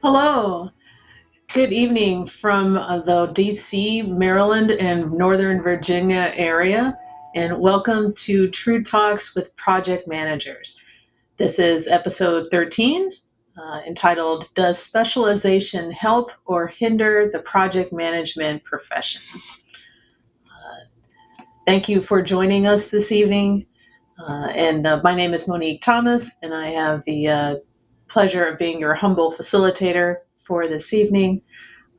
Hello, good evening from the DC, Maryland, and Northern Virginia area, and welcome to True Talks with Project Managers. This is episode 13, entitled Does Specialization Help or Hinder the Project Management Profession? Thank you for joining us this evening. And my name is Monique Thomas, and I have the pleasure of being your humble facilitator for this evening.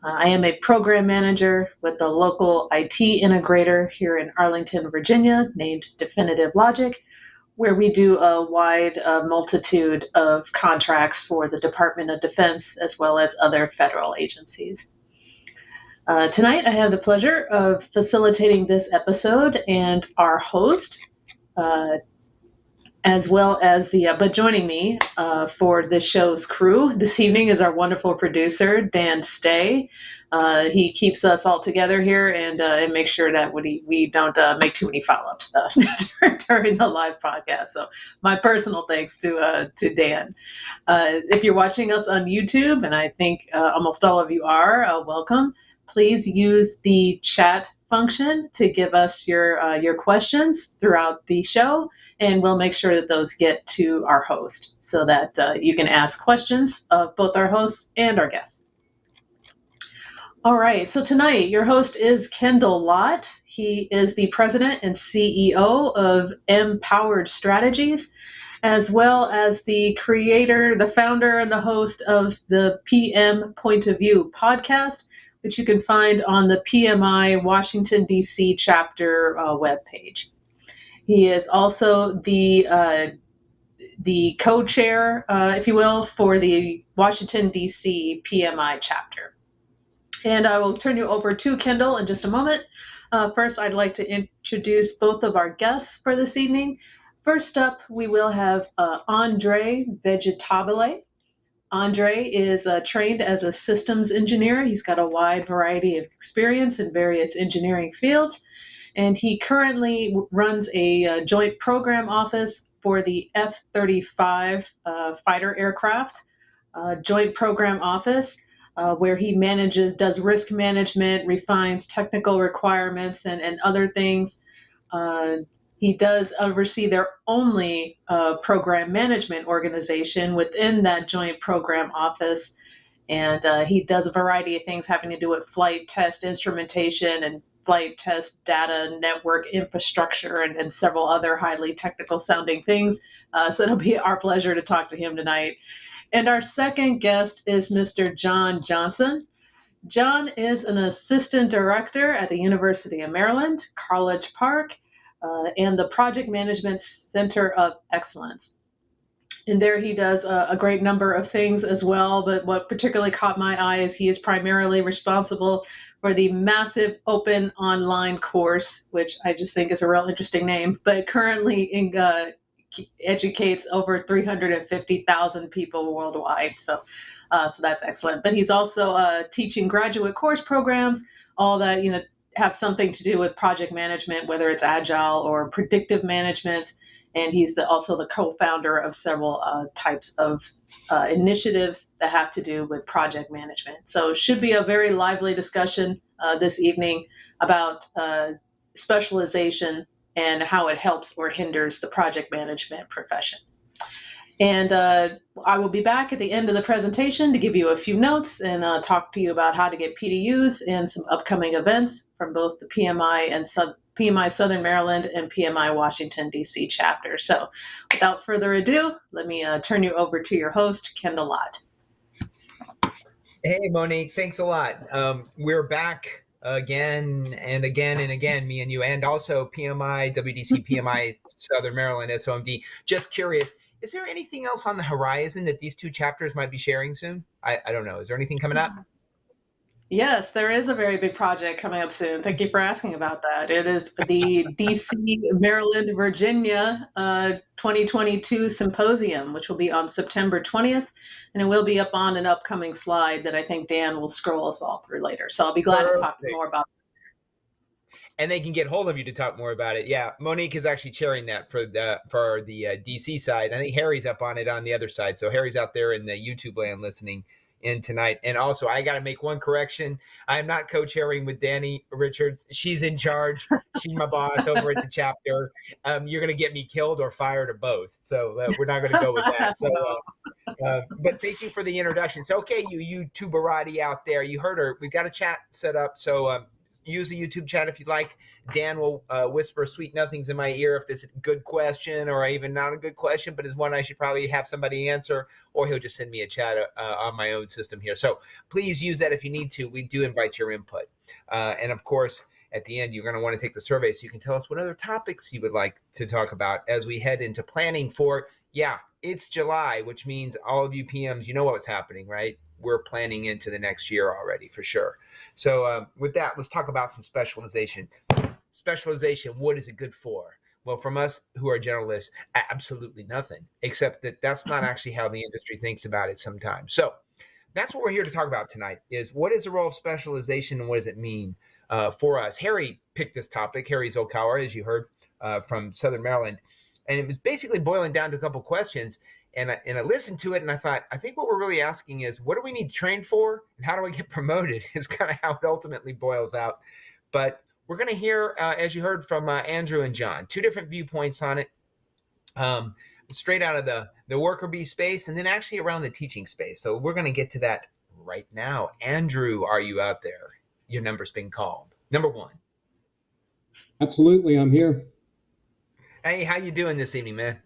I am a program manager with a local IT integrator here in Arlington, Virginia, named Definitive Logic, where we do a wide multitude of contracts for the Department of Defense as well as other federal agencies. Tonight, I have the pleasure of facilitating this episode, and our host, as well as but joining me for the show's crew this evening is our wonderful producer, Dan Stay. He keeps us all together here and makes sure that we don't make too many follow-ups during the live podcast. So my personal thanks to Dan. If you're watching us on YouTube, and I think almost all of you are, welcome. Please use the chat function to give us your questions throughout the show, and we'll make sure that those get to our host so that you can ask questions of both our hosts and our guests. All right, so tonight your host is Kendall Lott. He is the president and CEO of Empowered Strategies, as well as the creator, the founder, and the host of the PM Point of View podcast, which you can find on the PMI Washington, D.C. chapter webpage. He is also the co-chair, if you will, for the Washington, D.C. PMI chapter. And I will turn you over to Kendall in just a moment. First, I'd like to introduce both of our guests for this evening. First up, we will have Andre Vegetabile. Andre is trained as a systems engineer. He's got a wide variety of experience in various engineering fields, and he currently runs a joint program office for the F-35 fighter aircraft joint program office, where he does risk management, refines technical requirements, and other things. He does oversee their only program management organization within that joint program office. And he does a variety of things having to do with flight test instrumentation and flight test data, network infrastructure, and several other highly technical sounding things. So it'll be our pleasure to talk to him tonight. And our second guest is Mr. John Johnson. John is an assistant director at the University of Maryland, College Park, and the Project Management Center of Excellence. And there he does a great number of things as well, but what particularly caught my eye is he is primarily responsible for the massive open online course, which I just think is a real interesting name, but currently educates over 350,000 people worldwide. So that's excellent. But he's also teaching graduate course programs, all that, have something to do with project management, whether it's agile or predictive management. And he's also the co-founder of several types of initiatives that have to do with project management. So it should be a very lively discussion this evening about specialization and how it helps or hinders the project management profession. And I will be back at the end of the presentation to give you a few notes and talk to you about how to get PDUs and some upcoming events from both the PMI and PMI Southern Maryland and PMI Washington, D.C. chapter. So without further ado, let me turn you over to your host, Kendall Lott. Hey, Monique, thanks a lot. We're back again and again and again, me and you, and also PMI, WDC, PMI Southern Maryland, SOMD. Just curious, is there anything else on the horizon that these two chapters might be sharing soon? I don't know. Is there anything coming up? Yes, there is a very big project coming up soon. Thank you for asking about that. It is the DC, Maryland, Virginia 2022 Symposium, which will be on September 20th. And it will be up on an upcoming slide that I think Dan will scroll us all through later. So I'll be glad to talk more about it. And they can get hold of you to talk more about it. Yeah, Monique is actually chairing that for the DC side. I think Harry's up on it on the other side. So Harry's out there in the YouTube land listening. in tonight. And also, I got to make one correction. I'm not co-chairing with Danny Richards. She's in charge. She's my boss over at the chapter. You're going to get me killed or fired or both. So we're not going to go with that. So, but thank you for the introduction. So, okay, you tuberati out there, you heard her. We've got a chat set up. So use the YouTube chat if you'd like. Dan will whisper sweet nothings in my ear if this is a good question or even not a good question, but is one I should probably have somebody answer, or he'll just send me a chat on my own system here. So please use that if you need to. We do invite your input. And of course, at the end, you're going to want to take the survey so you can tell us what other topics you would like to talk about as we head into planning for, it's July, which means all of you PMs, you know what's happening, right? We're planning into the next year already for sure. So with that, let's talk about some specialization. Specialization, what is it good for? Well, from us who are generalists, absolutely nothing, except that that's not actually how the industry thinks about it sometimes. So that's what we're here to talk about tonight is what is the role of specialization and what does it mean for us? Harry picked this topic. Harry Zolkauer, as you heard from Southern Maryland. And it was basically boiling down to a couple questions. And I listened to it and I thought, I think what we're really asking is, what do we need to train for? And how do I get promoted is kind of how it ultimately boils out. But we're going to hear, as you heard from Andrew and John, two different viewpoints on it, straight out of the worker bee space and then actually around the teaching space. So we're going to get to that right now. Andrew, are you out there? Your number's been called. Number one. Absolutely, I'm here. Hey, how you doing this evening, man?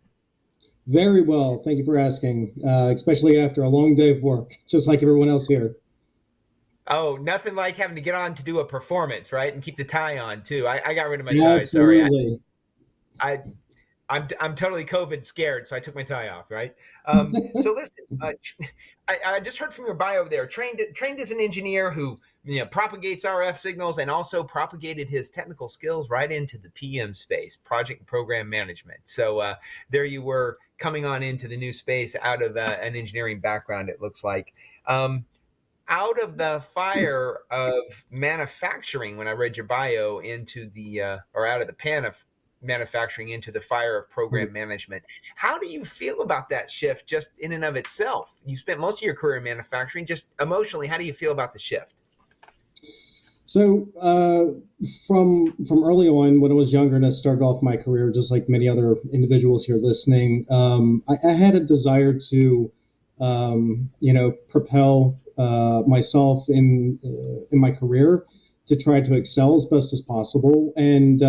Very well. Thank you for asking, especially after a long day of work, just like everyone else here. Oh, nothing like having to get on to do a performance, right? And keep the tie on too. I got rid of my tie. Absolutely. Sorry. I'm totally COVID scared, so I took my tie off, right? So listen, I just heard from your bio there. Trained as an engineer who propagates RF signals and also propagated his technical skills right into the PM space, project and program management. So there you were coming on into the new space out of an engineering background. It looks like. Out of the fire of manufacturing, when I read your bio, into the or out of the pan of manufacturing into the fire of program management. How do you feel about that shift just in and of itself? You spent most of your career in manufacturing. Just emotionally, how do you feel about the shift? So from early on, when I was younger and I started off my career, just like many other individuals here listening, I had a desire to, propel myself in my career to try to excel as best as possible and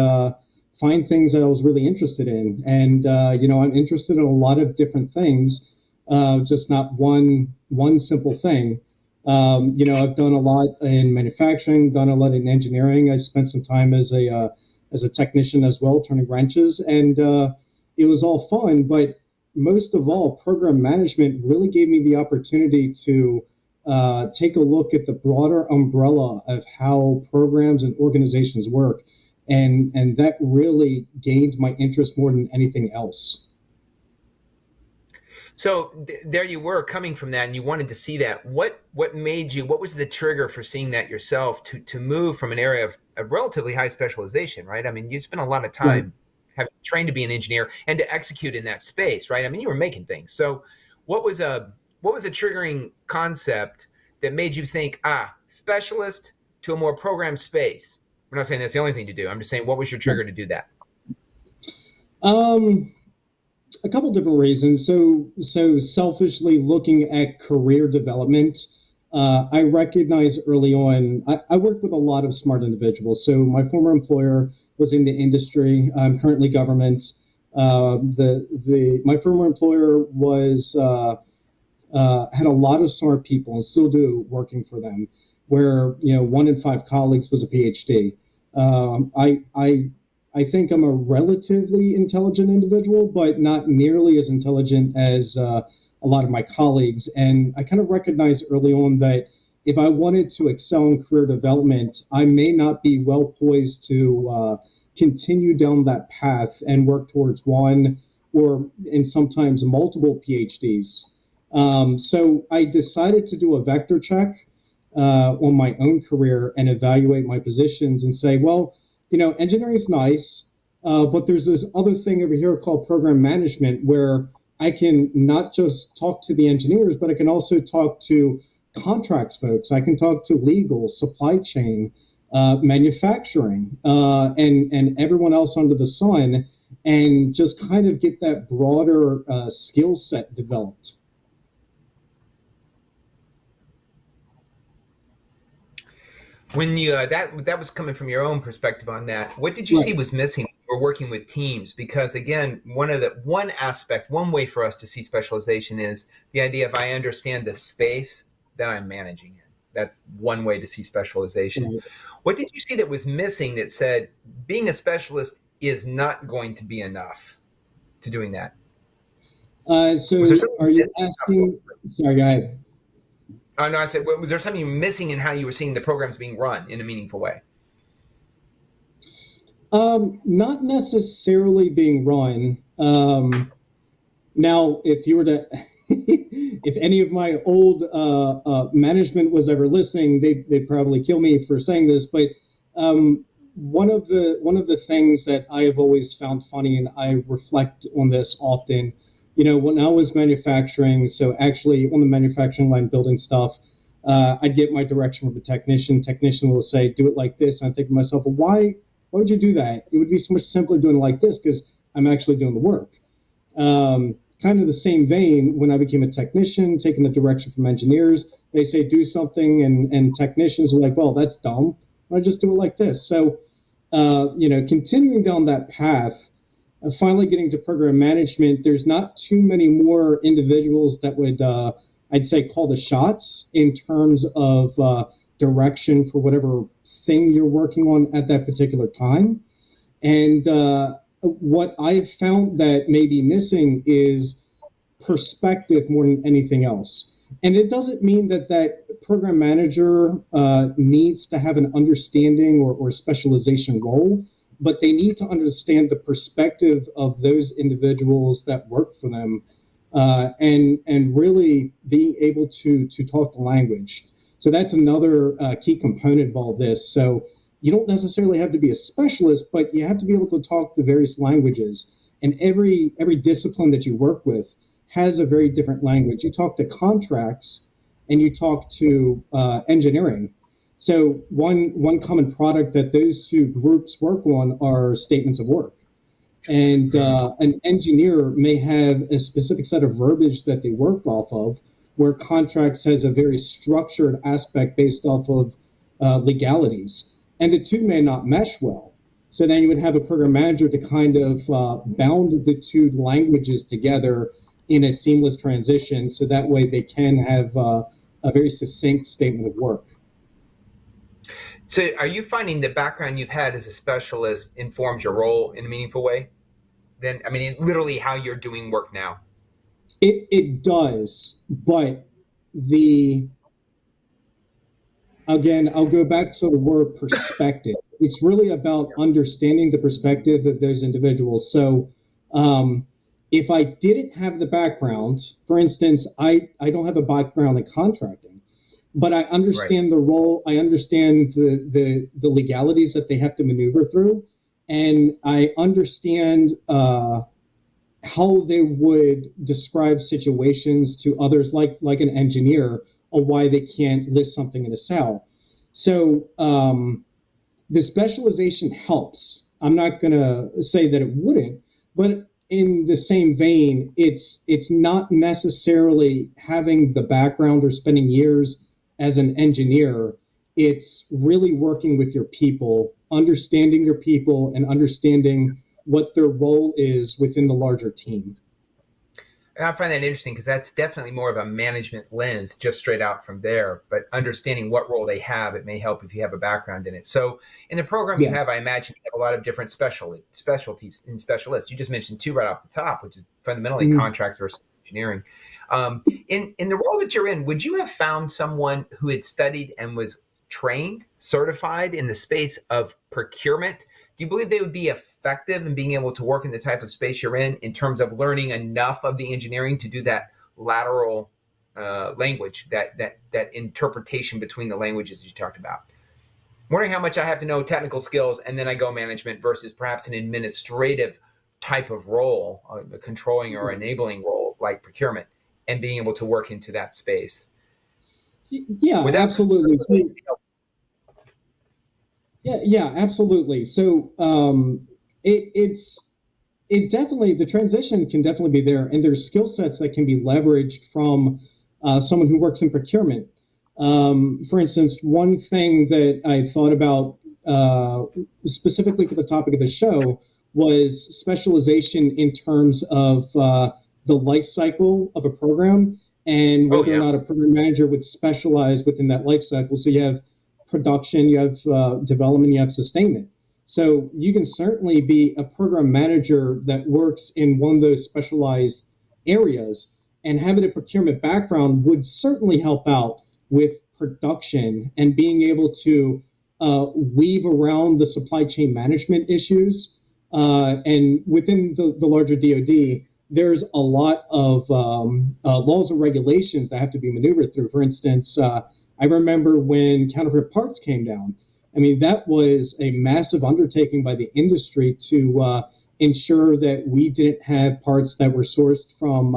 find things that I was really interested in. And, I'm interested in a lot of different things, just not one simple thing. I've done a lot in manufacturing, done a lot in engineering. I spent some time as a technician as well, turning wrenches, and it was all fun. But most of all, program management really gave me the opportunity to take a look at the broader umbrella of how programs and organizations work. And that really gained my interest more than anything else. So there you were coming from that and you wanted to see that. What made you, what was the trigger for seeing that yourself to move from an area of relatively high specialization, right? I mean, you spent a lot of time having trained to be an engineer and to execute in that space, right? I mean, you were making things. So what was a triggering concept that made you think, specialist to a more program space? We're not saying that's the only thing to do. I'm just saying, what was your trigger to do that? A couple different reasons. So selfishly looking at career development, I recognized early on, I worked with a lot of smart individuals. So my former employer was in the industry. I'm currently government. My former employer was had a lot of smart people and still do working for them, where 1 in 5 colleagues was a PhD. I think I'm a relatively intelligent individual, but not nearly as intelligent as a lot of my colleagues. And I kind of recognized early on that if I wanted to excel in career development, I may not be well poised to continue down that path and work towards one and sometimes multiple PhDs. So I decided to do a vector check on my own career and evaluate my positions and say, well, engineering is nice, but there's this other thing over here called program management where I can not just talk to the engineers, but I can also talk to contracts folks. I can talk to legal, supply chain, manufacturing, and everyone else under the sun, and just kind of get that broader skill set developed. When you that was coming from your own perspective on that, what did you see was missing when you were working with teams? Because again, one way for us to see specialization is the idea of I understand the space that I'm managing in. That's one way to see specialization. Right. What did you see that was missing that said being a specialist is not going to be enough to doing that? So are you asking? Sorry, go ahead. No, I said, was there something missing in how you were seeing the programs being run in a meaningful way? Not necessarily being run. Now, if you were to, if any of my old management was ever listening, they'd probably kill me for saying this. But one of the things that I have always found funny, and I reflect on this often. When I was manufacturing, so actually on the manufacturing line building stuff, I'd get my direction from a technician. Technician will say, do it like this. And I think to myself, well, why would you do that? It would be so much simpler doing it like this because I'm actually doing the work. Kind of the same vein, when I became a technician, taking the direction from engineers, they say do something, and technicians are like, well, that's dumb. I just do it like this. So, continuing down that path, finally getting to program management, there's not too many more individuals that would, I'd say, call the shots in terms of direction for whatever thing you're working on at that particular time. And what I've found that may be missing is perspective more than anything else. And it doesn't mean that program manager needs to have an understanding or specialization role, but they need to understand the perspective of those individuals that work for them, and really being able to talk the language. So that's another key component of all this. So you don't necessarily have to be a specialist, but you have to be able to talk the various languages. And every discipline that you work with has a very different language. You talk to contracts and you talk to engineering. So one common product that those two groups work on are statements of work. And an engineer may have a specific set of verbiage that they work off of, where contracts has a very structured aspect based off of legalities. And the two may not mesh well. So then you would have a program manager to kind of bound the two languages together in a seamless transition, so that way they can have a very succinct statement of work. So are you finding the background you've had as a specialist informs your role in a meaningful way? Then, I mean, literally how you're doing work now. It does, but again, I'll go back to the word perspective. It's really about understanding the perspective of those individuals. So if I didn't have the background, for instance, I don't have a background in contracting, but I understand the role, I understand the legalities that they have to maneuver through, and I understand how they would describe situations to others, like an engineer, on why they can't list something in a cell. So the specialization helps. I'm not going to say that it wouldn't, but in the same vein, it's not necessarily having the background or spending years as an engineer. It's really working with your people, understanding your people, and understanding what their role is within the larger team. I find that interesting because that's definitely more of a management lens, just straight out from there. But understanding what role they have, it may help if you have a background in it. So in the program you have, I imagine you have a lot of different specialties and specialists. You just mentioned two right off the top, which is fundamentally contracts versus engineering. In the role that you're in, would you have found someone who had studied and was trained, certified in the space of procurement? Do you believe they would be effective in being able to work in the type of space you're in terms of learning enough of the engineering to do that lateral language, that interpretation between the languages you talked about? I'm wondering how much I have to know technical skills and then I go management versus perhaps an administrative type of role, a controlling or enabling role like procurement, and being able to work into that space. Yeah, Would that absolutely. Yeah, absolutely. So it definitely, the transition can definitely be there, and there's skill sets that can be leveraged from someone who works in procurement. For instance, one thing that I thought about specifically for the topic of the show was specialization in terms of the life cycle of a program and Oh whether or yeah. not a program manager would specialize within that life cycle. So you have production, you have development, you have sustainment. So you can certainly be a program manager that works in one of those specialized areas, and having a procurement background would certainly help out with production and being able to weave around the supply chain management issues. And within the larger DoD, there's a lot of laws and regulations that have to be maneuvered through. For instance, I remember when counterfeit parts came down. I mean, that was a massive undertaking by the industry to ensure that we didn't have parts that were sourced from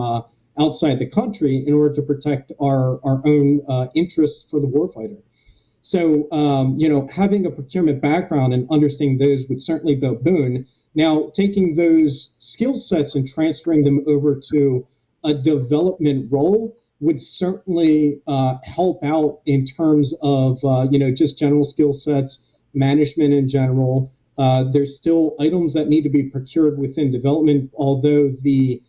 outside the country in order to protect our own interests for the warfighter. So, having a procurement background and understanding those would certainly be a boon. Now, taking those skill sets and transferring them over to a development role would certainly help out in terms of just general skill sets, management in general. There's still items that need to be procured within development, although the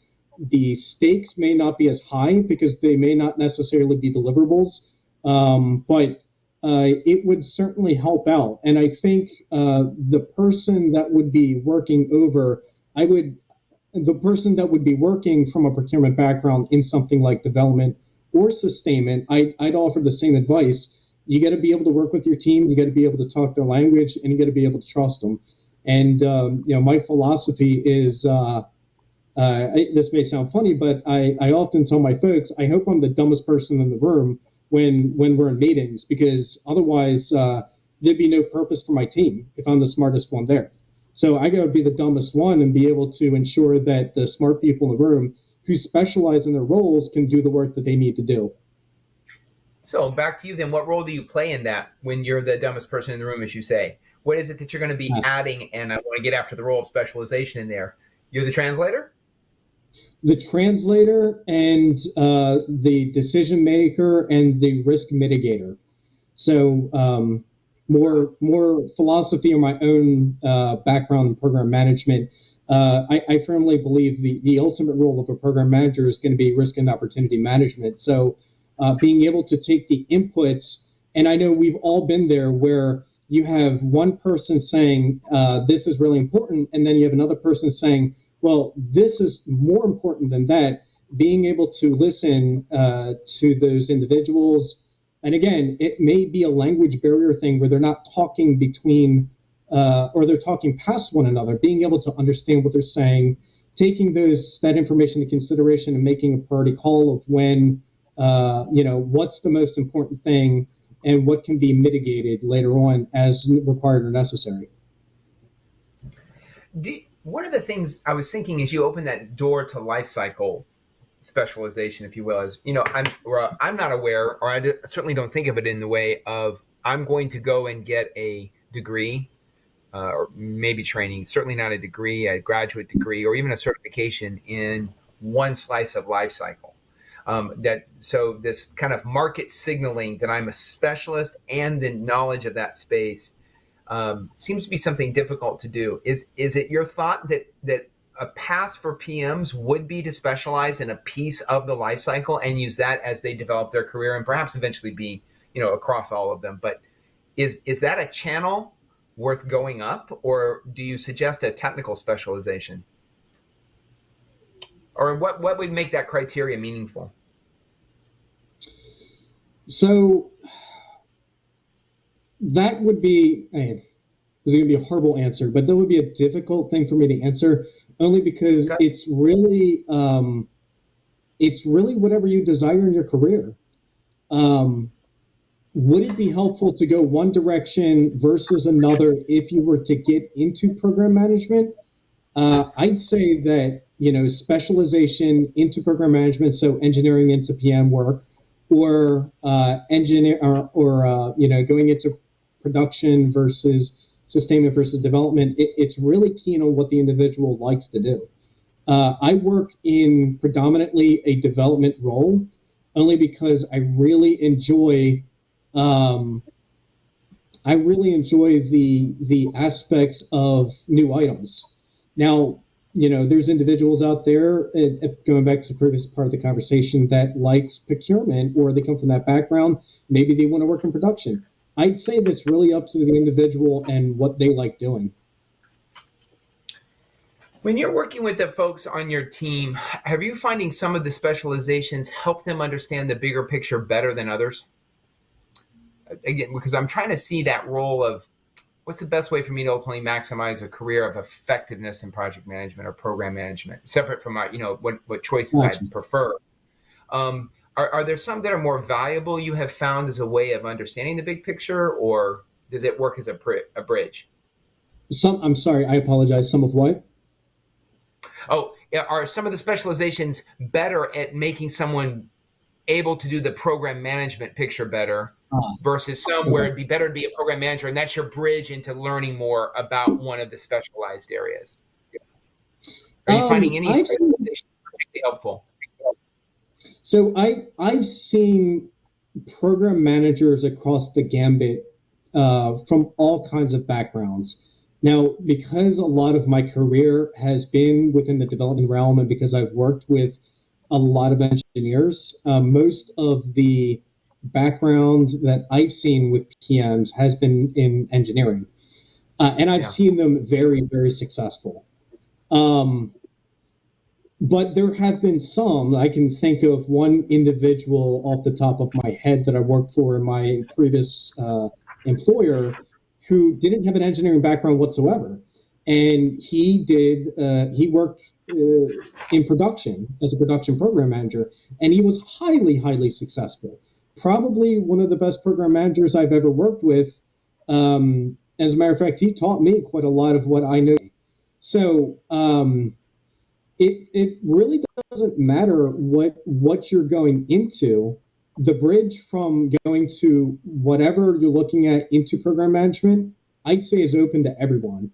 stakes may not be as high because they may not necessarily be deliverables, but it would certainly help out. And I think the person that would be working over, the person that would be working from a procurement background in something like development or sustainment, I'd offer the same advice. You got to be able to work with your team. You got to be able to talk their language, and you got to be able to trust them. And my philosophy is this may sound funny, but I often tell my folks, I hope I'm the dumbest person in the room when we're in meetings, because otherwise there'd be no purpose for my team if I'm the smartest one there. So I got to be the dumbest one and be able to ensure that the smart people in the room who specialize in their roles can do the work that they need to do. So back to you then. What role do you play in that when you're the dumbest person in the room, as you say? What is it that you're going to be adding? And I want to get after the role of specialization in there. You're the translator? The translator and the decision maker and the risk mitigator. So more philosophy on my own background in program management. I firmly believe the ultimate role of a program manager is going to be risk and opportunity management. So being able to take the inputs, and I know we've all been there where you have one person saying this is really important, and then you have another person saying, well, this is more important than that. Being able to listen to those individuals. And again, it may be a language barrier thing where they're not talking between or they're talking past one another, being able to understand what they're saying, taking that information into consideration and making a priority call of when, what's the most important thing and what can be mitigated later on as required or necessary. One of the things I was thinking as you open that door to life cycle specialization, if you will, is, I'm not aware, or I certainly don't think of it in the way of I'm going to go and get a degree or maybe training, certainly not a degree, a graduate degree, or even a certification in one slice of life cycle. So this kind of market signaling that I'm a specialist and the knowledge of that space seems to be something difficult to do. Is it your thought that a path for PMs would be to specialize in a piece of the life cycle and use that as they develop their career and perhaps eventually be, across all of them? But is that a channel worth going up, or do you suggest a technical specialization? Or what would make that criteria meaningful? So that would be, this is going to be a horrible answer, but that would be a difficult thing for me to answer, only because it's really whatever you desire in your career. Would it be helpful to go one direction versus another if you were to get into program management? I'd say that, specialization into program management, so engineering into PM work, or engineer or going into production versus sustainment versus development. It's really keen on what the individual likes to do. I work in predominantly a development role only because I really enjoy the aspects of new items. Now, there's individuals out there, going back to the previous part of the conversation, that likes procurement or they come from that background. Maybe they want to work in production. I'd say that's really up to the individual and what they like doing. When you're working with the folks on your team, have you finding some of the specializations help them understand the bigger picture better than others? Again, because I'm trying to see that role of what's the best way for me to ultimately maximize a career of effectiveness in project management or program management, separate from my, what choices I prefer. Are there some that are more valuable you have found as a way of understanding the big picture, or does it work as a bridge? I'm sorry, I apologize. Some of what? Oh, are some of the specializations better at making someone able to do the program management picture better versus some where it'd be better to be a program manager and that's your bridge into learning more about one of the specialized areas? Are you finding any specialization particularly helpful? So I've seen program managers across the gambit from all kinds of backgrounds. Now, because a lot of my career has been within the development realm and because I've worked with a lot of engineers, most of the background that I've seen with PMs has been in engineering. And I've seen them very, very successful. But there have been some. I can think of one individual off the top of my head that I worked for in my previous employer who didn't have an engineering background whatsoever. And he worked in production as a production program manager, and he was highly, highly successful. Probably one of the best program managers I've ever worked with. As a matter of fact, he taught me quite a lot of what I know. So it really doesn't matter what you're going into. The bridge from going to whatever you're looking at into program management, I'd say, is open to everyone.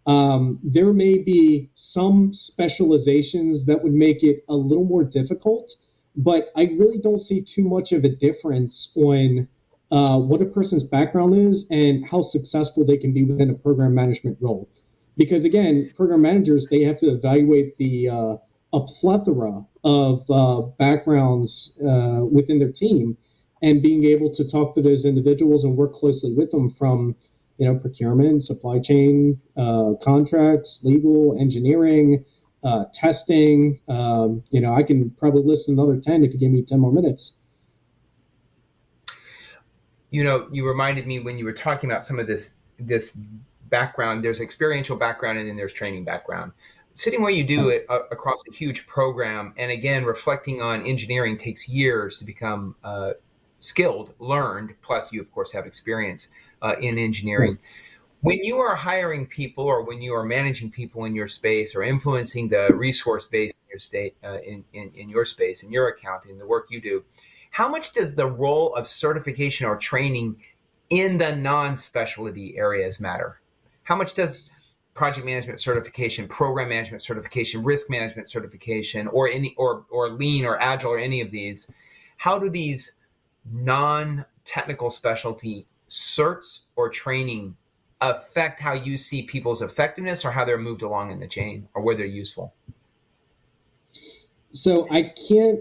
There may be some specializations that would make it a little more difficult, but I really don't see too much of a difference on what a person's background is and how successful they can be within a program management role. Because again, program managers, they have to evaluate a plethora of backgrounds within their team, and being able to talk to those individuals and work closely with them from procurement, supply chain, contracts, legal, engineering, testing. I can probably list another 10 if you give me 10 more minutes. You reminded me when you were talking about some of this background. There's experiential background and then there's training background. Sitting where you do it across a huge program, and again, reflecting on engineering takes years to become skilled, learned, plus you, of course, have experience in engineering. When you are hiring people or when you are managing people in your space or influencing the resource base in your state, in your space, in your account, in the work you do, how much does the role of certification or training in the non-specialty areas matter? How much does project management certification, program management certification, risk management certification, or lean or agile or any of these, how do these non-technical specialty certs or training affect how you see people's effectiveness or how they're moved along in the chain or where they're useful? So I can't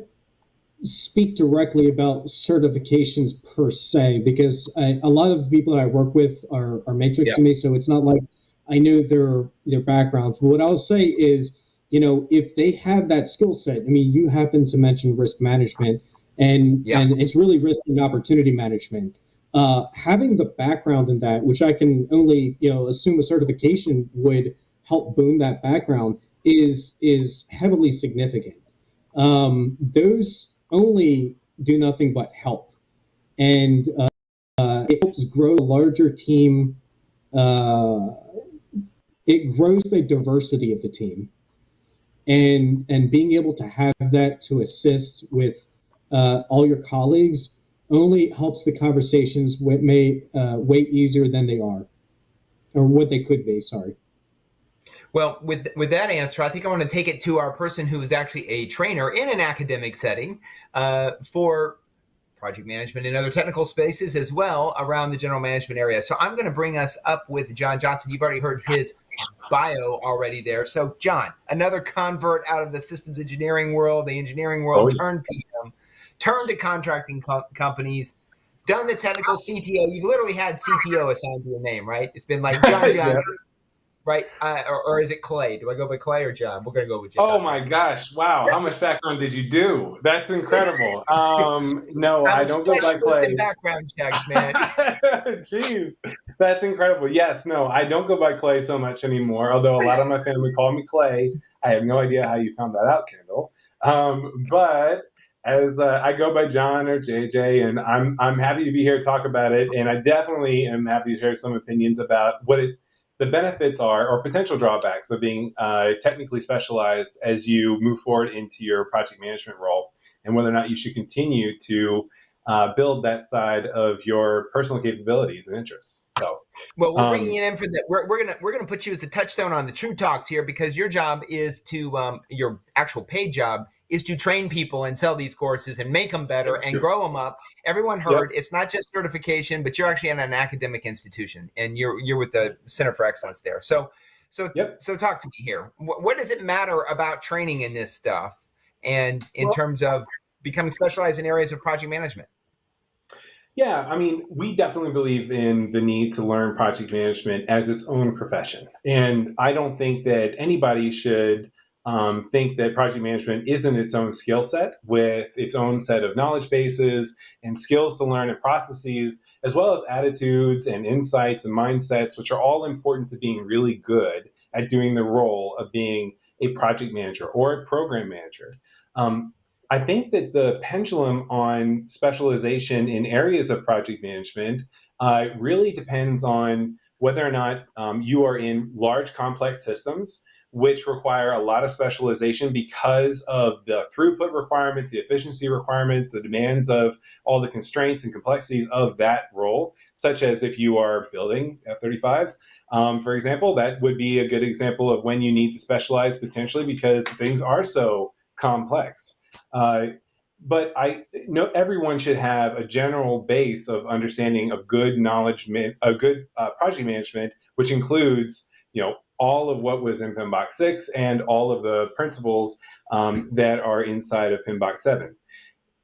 speak directly about certifications per se, because a lot of the people that I work with are matrix to me, so it's not like I know their backgrounds. But what I'll say is, if they have that skill set, I mean, you happen to mention risk management, and it's really risk and opportunity management. Having the background in that, which I can only assume a certification would help boom that background, is heavily significant. Those only do nothing but help, and it helps grow a larger team. It grows the diversity of the team, and being able to have that to assist with all your colleagues only helps the conversations way easier than they are, or what they could be. Sorry. Well, with that answer, I think I want to take it to our person who is actually a trainer in an academic setting for project management and other technical spaces as well around the general management area. So I'm going to bring us up with John Johnson. You've already heard his bio already there. So John, another convert out of the systems engineering world, the engineering world, turned PM, turned to contracting companies, done the technical CTO. You've literally had CTO assigned to your name, right? It's been like John Johnson. Right? Or is it Clay? Do I go by Clay or John? We're going to go with John. Oh my gosh. Wow. How much background did you do? That's incredible. No, I don't go by Clay. In background checks, man. Jeez. That's incredible. Yes, no, I don't go by Clay so much anymore, although a lot of my family call me Clay. I have no idea how you found that out, Kendall. But as I go by John or JJ, and I'm happy to be here to talk about it. And I definitely am happy to share some opinions about the benefits are, or potential drawbacks of being technically specialized as you move forward into your project management role, and whether or not you should continue to build that side of your personal capabilities and interests. So, well, we're bringing you in for that. We're gonna put you as a touchstone on the True Talks here, because your job is to your actual paid job is to train people and sell these courses and make them better and grow them up. Everyone heard it's not just certification, but you're actually in an academic institution, and you're with the Center for Excellence there. So talk to me here. What does it matter about training in this stuff, and in terms of becoming specialized in areas of project management? Yeah, I mean, we definitely believe in the need to learn project management as its own profession, and I don't think that anybody should think that project management isn't its own skill set with its own set of knowledge bases and skills to learn and processes, as well as attitudes and insights and mindsets, which are all important to being really good at doing the role of being a project manager or a program manager. I think that the pendulum on specialization in areas of project management really depends on whether or not you are in large, complex systems, which require a lot of specialization because of the throughput requirements, the efficiency requirements, the demands of all the constraints and complexities of that role, such as if you are building F-35s. For example, that would be a good example of when you need to specialize potentially because things are so complex. But I know everyone should have a general base of understanding of good knowledge, a good project management, which includes, all of what was in PMBOK 6 and all of the principles that are inside of PMBOK 7.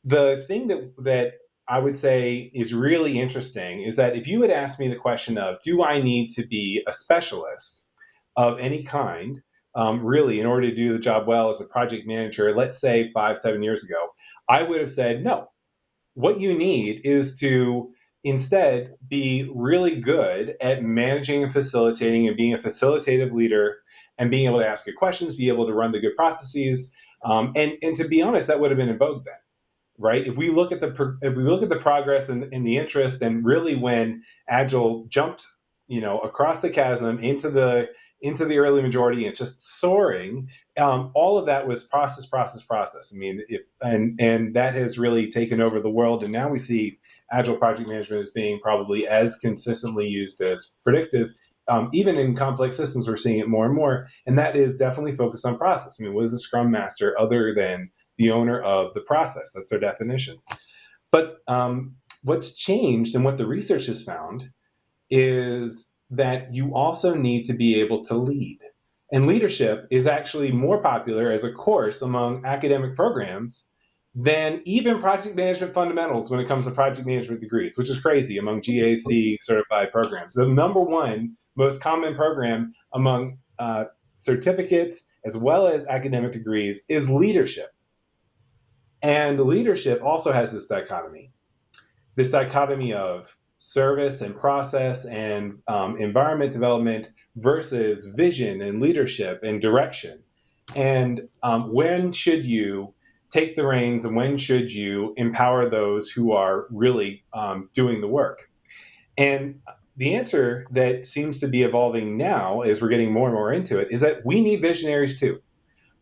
The thing that I would say is really interesting is that if you had asked me the question of, do I need to be a specialist of any kind, really, in order to do the job well as a project manager, let's say 5-7 years ago, I would have said, no. What you need is to instead be really good at managing and facilitating and being a facilitative leader and being able to ask good questions, be able to run the good processes. And to be honest, that would have been in vogue then, right? If we look at the progress and the interest, and really when Agile jumped, across the chasm into the early majority and just soaring, all of that was process. I mean, and that has really taken over the world. And now we see Agile project management as being probably as consistently used as predictive. Even in complex systems, we're seeing it more and more. And that is definitely focused on process. I mean, what is a Scrum Master other than the owner of the process? That's their definition. But what's changed and what the research has found is that you also need to be able to lead. And leadership is actually more popular as a course among academic programs than even project management fundamentals when it comes to project management degrees, which is crazy among GAC certified programs. The number one most common program among certificates as well as academic degrees is leadership. And leadership also has this dichotomy of service and process and environment development versus vision and leadership and direction. And when should you take the reins and when should you empower those who are really doing the work? And the answer that seems to be evolving now as we're getting more and more into it is that we need visionaries too.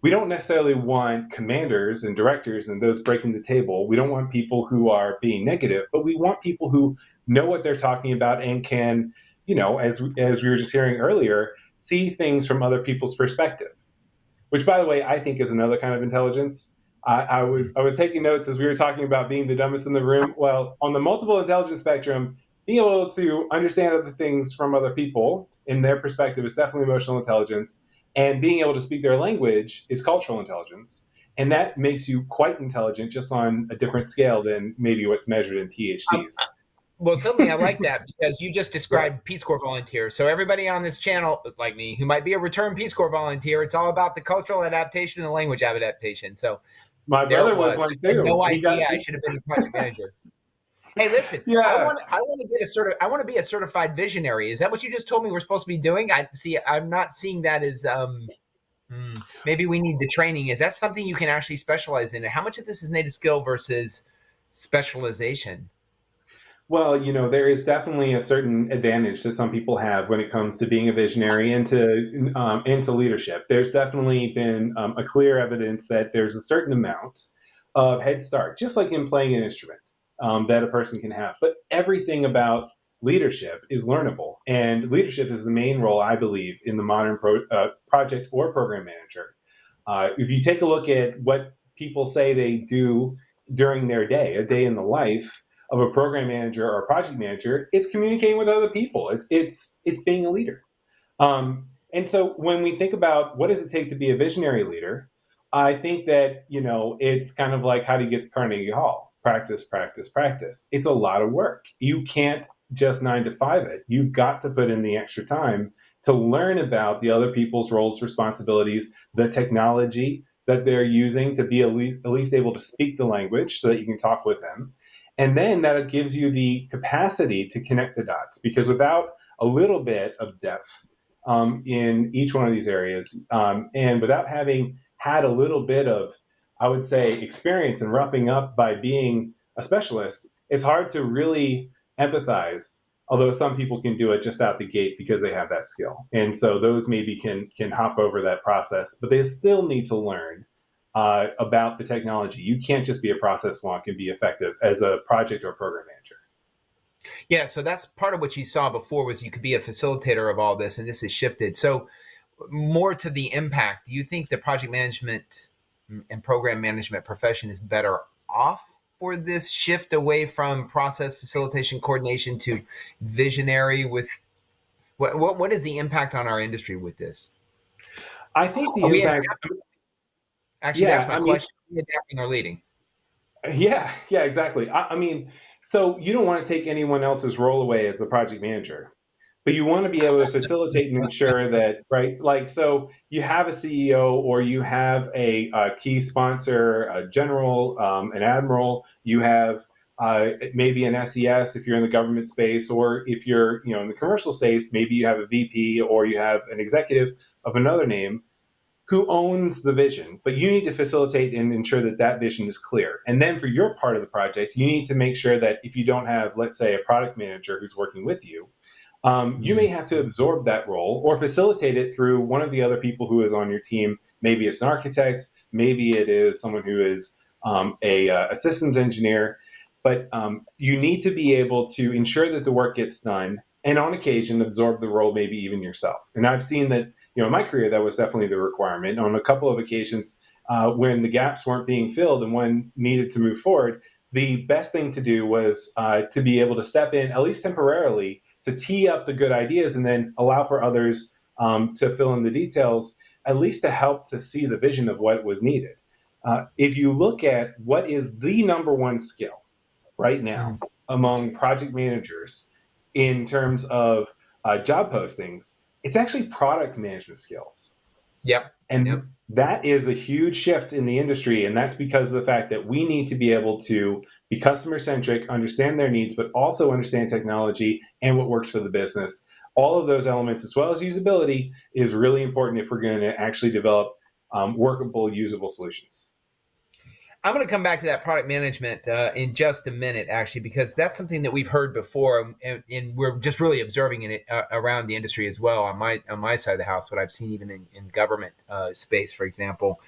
we don't necessarily want commanders and directors and those breaking the table. We don't want people who are being negative, but we want people who know what they're talking about and can, as we were just hearing earlier, see things from other people's perspective. Which, by the way, I think is another kind of intelligence. I was taking notes as we were talking about being the dumbest in the room. Well, on the multiple intelligence spectrum, being able to understand other things from other people in their perspective is definitely emotional intelligence. And being able to speak their language is cultural intelligence. And that makes you quite intelligent, just on a different scale than maybe what's measured in PhDs. Well, certainly I like that, because you just described Peace Corps volunteers. So everybody on this channel, like me, who might be a returned Peace Corps volunteer, it's all about the cultural adaptation and the language adaptation. So my brother was one too. I had no idea I should have been the project manager. Hey, listen, I want to be a certified visionary. Is that what you just told me we're supposed to be doing? I'm not seeing that as maybe we need the training. Is that something you can actually specialize in? And how much of this is native skill versus specialization? Well, there is definitely a certain advantage that some people have when it comes to being a visionary and into leadership. There's definitely been a clear evidence that there's a certain amount of head start, just like in playing an instrument, that a person can have. But everything about leadership is learnable, and leadership is the main role, I believe, in the modern project or program manager. If you take a look at what people say they do during their day, a day in the life of a program manager or a project manager, it's communicating with other people. It's being a leader. And so when we think about what does it take to be a visionary leader, I think that, it's kind of like, how do you get to Carnegie Hall? Practice, practice, practice. It's a lot of work. You can't just 9 to 5 it. You've got to put in the extra time to learn about the other people's roles, responsibilities, the technology that they're using to be at least able to speak the language so that you can talk with them. And then that gives you the capacity to connect the dots, because without a little bit of depth in each one of these areas, and without having had a little bit of, I would say, experience and roughing up by being a specialist, it's hard to really empathize, although some people can do it just out the gate because they have that skill. And so those maybe can hop over that process, but they still need to learn about the technology. You can't just be a process wonk and be effective as a project or program manager. Yeah, so that's part of what you saw before, was you could be a facilitator of all this, and this has shifted. So more to the impact, do you think the project management and program management profession is better off for this shift away from process facilitation coordination to visionary? With what is the impact on our industry with this? I think the impact... Actually, that's my question. Are we adapting or leading? Yeah, exactly. I mean, so you don't want to take anyone else's role away as the project manager, but you want to be able to facilitate and ensure that, right? Like, so you have a CEO, or you have a key sponsor, a general, an admiral, you have maybe an SES if you're in the government space, or if you're, in the commercial space, maybe you have a VP, or you have an executive of another name who owns the vision, but you need to facilitate and ensure that that vision is clear. And then for your part of the project, you need to make sure that if you don't have, let's say, a product manager who's working with you, you may have to absorb that role or facilitate it through one of the other people who is on your team. Maybe it's an architect, maybe it is someone who is a systems engineer, but you need to be able to ensure that the work gets done, and on occasion absorb the role, maybe even yourself. And I've seen that, in my career, that was definitely the requirement. On a couple of occasions, when the gaps weren't being filled and one needed to move forward, the best thing to do was to be able to step in, at least temporarily, to tee up the good ideas and then allow for others to fill in the details, at least to help to see the vision of what was needed. If you look at what is the number one skill right now among project managers in terms of job postings, it's actually product management skills. Yep. And that is a huge shift in the industry. And that's because of the fact that we need to be able to be customer centric, understand their needs, but also understand technology and what works for the business. All of those elements, as well as usability, is really important if we're going to actually develop workable, usable solutions. I'm going to come back to that product management in just a minute, actually, because that's something that we've heard before, and we're just really observing it around the industry as well. On my side of the house, what I've seen even in government space, for example.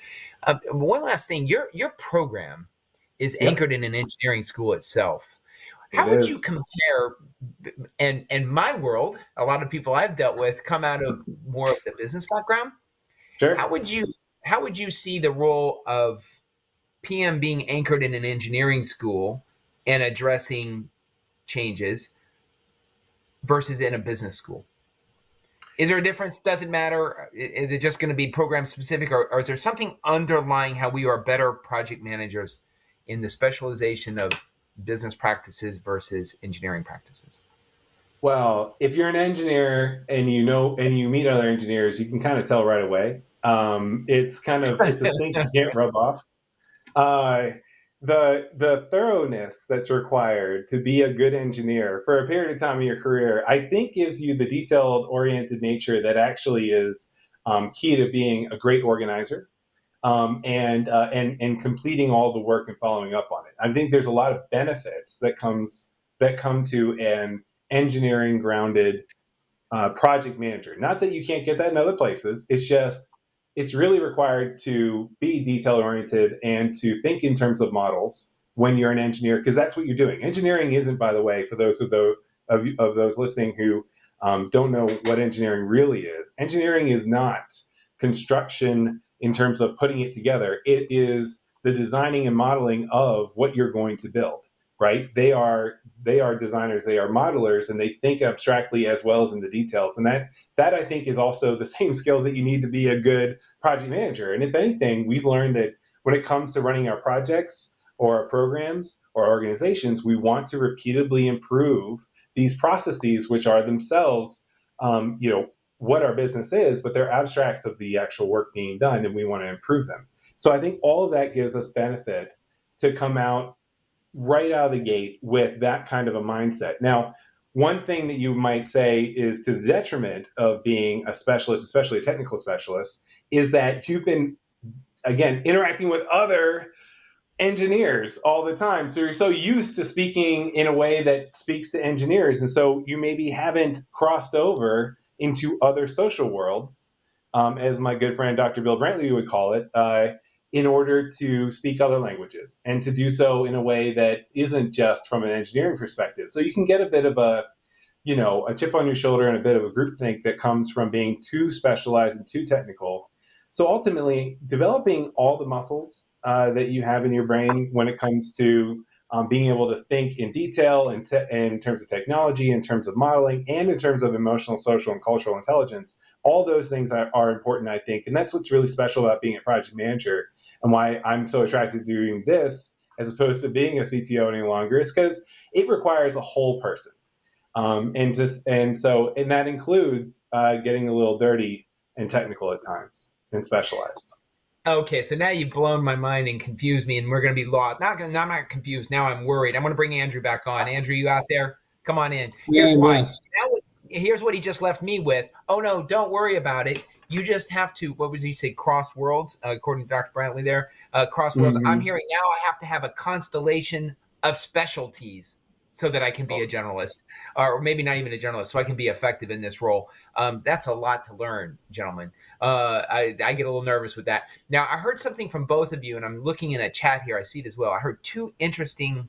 One last thing, your program is anchored in an engineering school itself. How would you compare? And in my world, a lot of people I've dealt with come out of more of the business background. Sure. How would you see the role of PM being anchored in an engineering school and addressing changes versus in a business school? Is there a difference? Does it matter? Is it just going to be program specific, or is there something underlying how we are better project managers in the specialization of business practices versus engineering practices? Well, if you're an engineer and you meet other engineers, you can kind of tell right away. It's a stink you can't rub off. The thoroughness that's required to be a good engineer for a period of time in your career, I think, gives you the detailed-oriented nature that actually is key to being a great organizer, and completing all the work and following up on it. I think there's a lot of benefits that come to an engineering-grounded project manager. Not that you can't get that in other places. It's really required to be detail-oriented and to think in terms of models when you're an engineer, because that's what you're doing. Engineering isn't, by the way, for those of those listening who don't know what engineering really is. Engineering is not construction in terms of putting it together. It is the designing and modeling of what you're going to build, right? They are designers, they are modelers, and they think abstractly as well as in the details. And that I think is also the same skills that you need to be a good project manager. And if anything, we've learned that when it comes to running our projects or our programs or our organizations, we want to repeatedly improve these processes, which are themselves, what our business is, but they're abstracts of the actual work being done, and we want to improve them. So I think all of that gives us benefit to come out right out of the gate with that kind of a mindset. Now, one thing that you might say is to the detriment of being a specialist, especially a technical specialist, is that you've been, again, interacting with other engineers all the time. So you're so used to speaking in a way that speaks to engineers. And so you maybe haven't crossed over into other social worlds, as my good friend Dr. Bill Brantley would call it, in order to speak other languages and to do so in a way that isn't just from an engineering perspective. So you can get a bit of a chip on your shoulder and a bit of a groupthink that comes from being too specialized and too technical. So ultimately, developing all the muscles that you have in your brain when it comes to being able to think in detail in terms of technology, in terms of modeling, and in terms of emotional, social, and cultural intelligence, all those things are important, I think. And that's what's really special about being a project manager, and why I'm so attracted to doing this as opposed to being a CTO any longer, is because it requires a whole person. And that includes getting a little dirty and technical at times and specialized. Okay, so now you've blown my mind and confused me, and we're going to be lost. I'm not confused. Now I'm worried. I'm going to bring Andrew back on. Andrew, you out there? Come on in. Here's why. Yes. Here's what he just left me with. Oh, no, don't worry about it. You just have to, what would you say, cross worlds, according to Dr. Brantley there, cross worlds. Mm-hmm. I'm hearing now I have to have a constellation of specialties so that I can be a generalist, or maybe not even a generalist, so I can be effective in this role. That's a lot to learn, gentlemen. I get a little nervous with that. Now, I heard something from both of you, and I'm looking in a chat here. I see it as well. I heard two interesting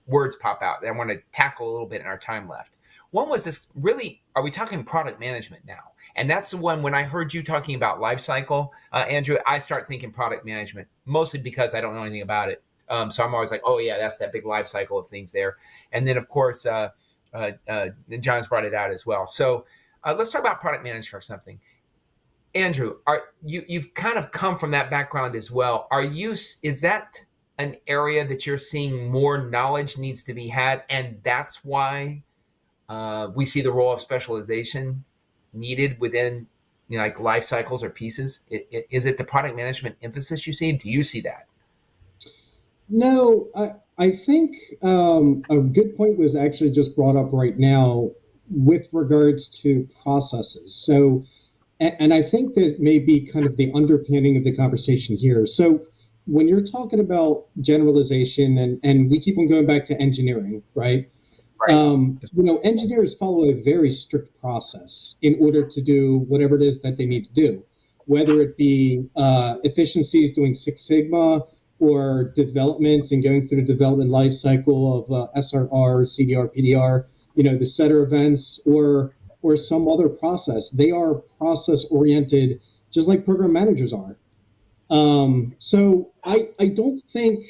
words pop out that I want to tackle a little bit in our time left. One was this, really, are we talking product management now? And that's the one, when I heard you talking about life cycle, Andrew, I start thinking product management, mostly because I don't know anything about it. So I'm always like, oh, yeah, that's that big life cycle of things there. And then, of course, John's brought it out as well. So let's talk about product management for something. Andrew, you've kind of come from that background as well. Is that an area that you're seeing more knowledge needs to be had, and that's why we see the role of specialization needed within like life cycles or pieces? Is it the product management emphasis you see? Do you see that? No, I think a good point was actually just brought up right now with regards to processes. So, and I think that may be kind of the underpinning of the conversation here. So when you're talking about generalization, and we keep on going back to engineering, right? Engineers follow a very strict process in order to do whatever it is that they need to do, whether it be efficiencies doing Six Sigma or development and going through the development life cycle of SRR, CDR, PDR, the setter events or some other process. They are process oriented, just like program managers are. So I don't think.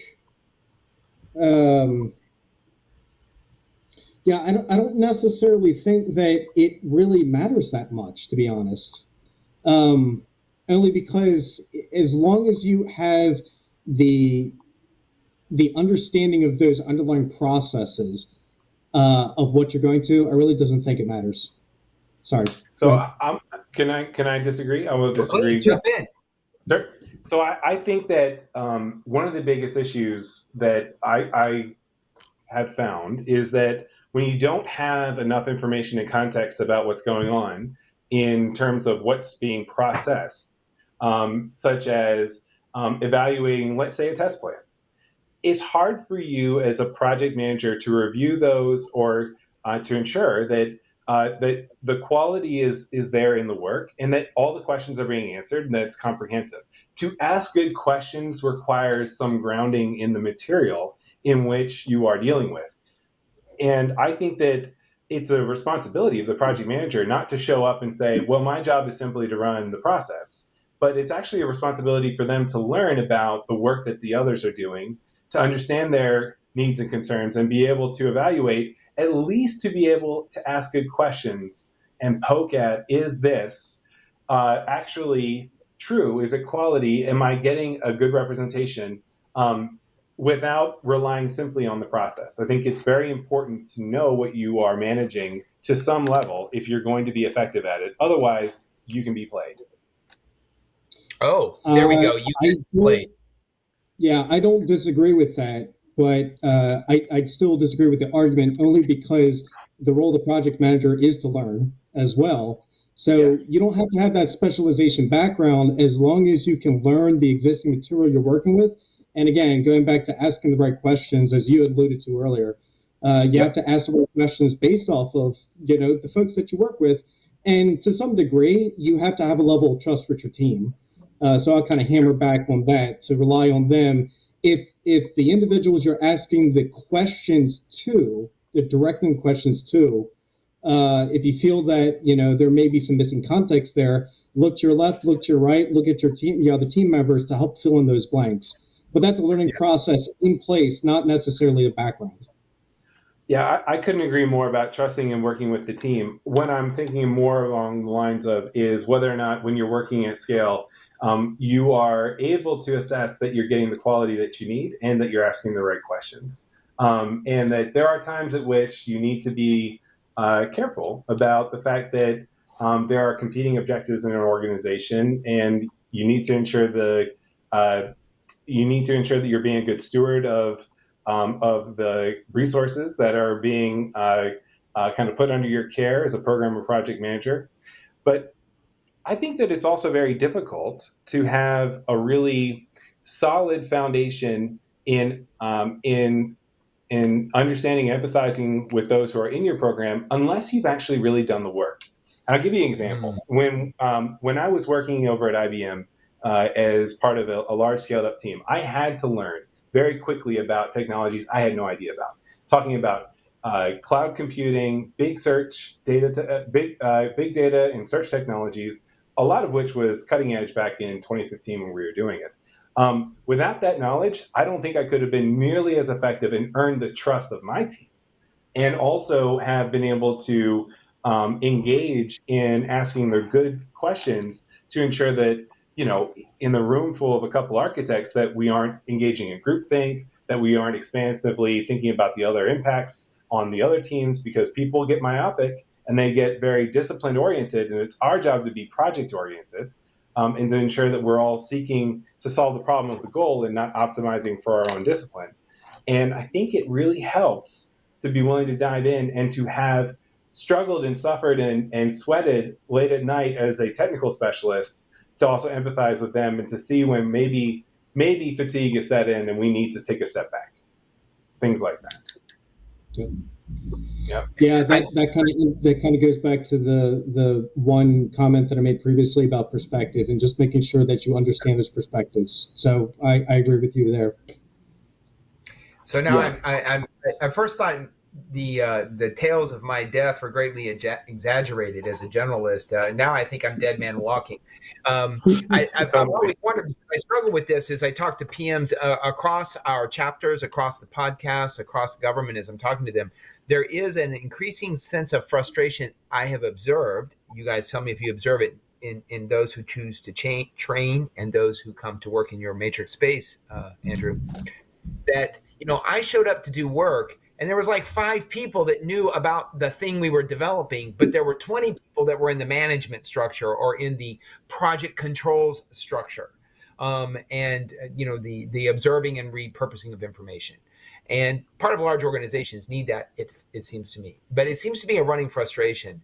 I don't necessarily think that it really matters that much, to be honest. Only because as long as you have the understanding of those underlying processes of what you're going to, I really doesn't think it matters. Sorry. So can I disagree? I will disagree. Please jump in. Sure. So I think that one of the biggest issues that I have found is that when you don't have enough information and context about what's going on in terms of what's being processed, such as evaluating, let's say, a test plan, it's hard for you as a project manager to review those or to ensure that that the quality is there in the work and that all the questions are being answered and that it's comprehensive. To ask good questions requires some grounding in the material in which you are dealing with. And I think that it's a responsibility of the project manager not to show up and say, well, my job is simply to run the process. But it's actually a responsibility for them to learn about the work that the others are doing, to understand their needs and concerns, and be able to evaluate, at least to be able to ask good questions and poke at, is this actually true? Is it quality? Am I getting a good representation? Without relying simply on the process. I think it's very important to know what you are managing to some level if you're going to be effective at it. Otherwise, you can be played. Oh, there we go. You can be played. Yeah, I don't disagree with that, but I still disagree with the argument only because the role of the project manager is to learn as well. So yes, you don't have to have that specialization background as long as you can learn the existing material you're working with. And again, going back to asking the right questions, as you alluded to earlier, you have to ask the right questions based off of, the folks that you work with. And to some degree, you have to have a level of trust with your team. So I'll kind of hammer back on that to rely on them. If the individuals you're asking the questions to, the directing questions to, if you feel that, there may be some missing context there, look to your left, look to your right, look at your team, the team members to help fill in those blanks. But that's a learning process in place, not necessarily a background. Yeah, I couldn't agree more about trusting and working with the team. What I'm thinking more along the lines of is whether or not when you're working at scale, you are able to assess that you're getting the quality that you need and that you're asking the right questions. And that there are times at which you need to be careful about the fact that there are competing objectives in an organization, and you need to ensure that you're being a good steward of the resources that are being kind of put under your care as a program or project manager. But I think that it's also very difficult to have a really solid foundation in understanding and empathizing with those who are in your program unless you've actually really done the work. And I'll give you an example. When I was working over at IBM as part of a large scaled up team, I had to learn very quickly about technologies I had no idea about. Talking about cloud computing, big search, big data and search technologies, a lot of which was cutting edge back in 2015 when we were doing it. Without that knowledge, I don't think I could have been nearly as effective and earned the trust of my team, and also have been able to engage in asking the good questions to ensure that, in the room full of a couple architects, that we aren't engaging in groupthink, that we aren't expansively thinking about the other impacts on the other teams, because people get myopic and they get very discipline oriented, and it's our job to be project oriented and to ensure that we're all seeking to solve the problem of the goal and not optimizing for our own discipline. And I think it really helps to be willing to dive in and to have struggled and suffered and sweated late at night as a technical specialist, to also empathize with them and to see when maybe maybe fatigue is set in and we need to take a step back. Things like that. Yep. Yeah, that kind of goes back to the one comment that I made previously about perspective and just making sure that you understand those perspectives. So I agree with you there. So now I first thought the tales of my death were greatly exaggerated as a generalist. Now I think I'm dead man walking. I've always wondered, I struggle with this as I talk to PMs across our chapters, across the podcasts, across the government as I'm talking to them. There is an increasing sense of frustration I have observed. You guys tell me if you observe it in those who choose to train and those who come to work in your matrix space, Andrew, that, I showed up to do work and there was like 5 people that knew about the thing we were developing, but there were 20 people that were in the management structure or in the project controls structure, and the observing and repurposing of information. And part of large organizations need that, it seems to me. But it seems to be a running frustration.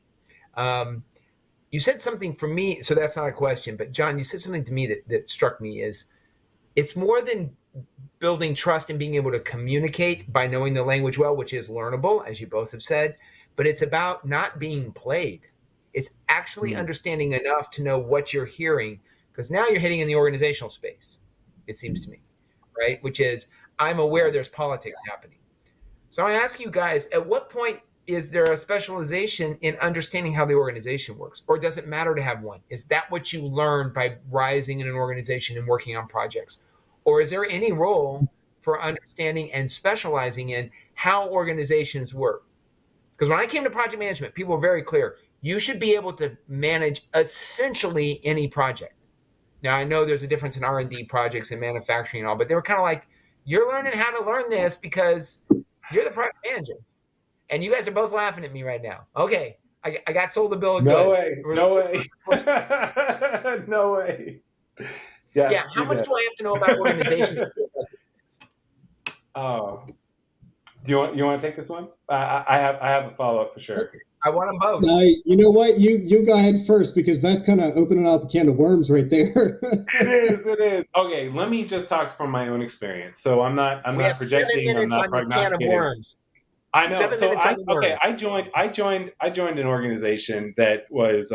You said something for me, so that's not a question, but John, you said something to me that struck me is it's more than building trust and being able to communicate by knowing the language well, which is learnable, as you both have said, but it's about not being played. It's actually understanding enough to know what you're hearing, because now you're hitting in the organizational space, it seems to me, right? Which is, I'm aware there's politics happening. So I ask you guys, at what point is there a specialization in understanding how the organization works? Or does it matter to have one? Is that what you learn by rising in an organization and working on projects? Or is there any role for understanding and specializing in how organizations work? Because when I came to project management, people were very clear. You should be able to manage essentially any project. Now, I know there's a difference in R&D projects and manufacturing and all, but they were kind of like, you're learning how to learn this because you're the project manager. And you guys are both laughing at me right now. Okay, I got sold a bill of goods. No way. No way. Yeah, how much do I have to know about organizations? Oh, do you want to take this one? I have a follow-up for sure. I want them both. You know what? You go ahead first, because that's kind of opening up a can of worms right there. It is. Okay, let me just talk from my own experience. So I'm not projecting. I'm not prognosticating. I know. I joined an organization that was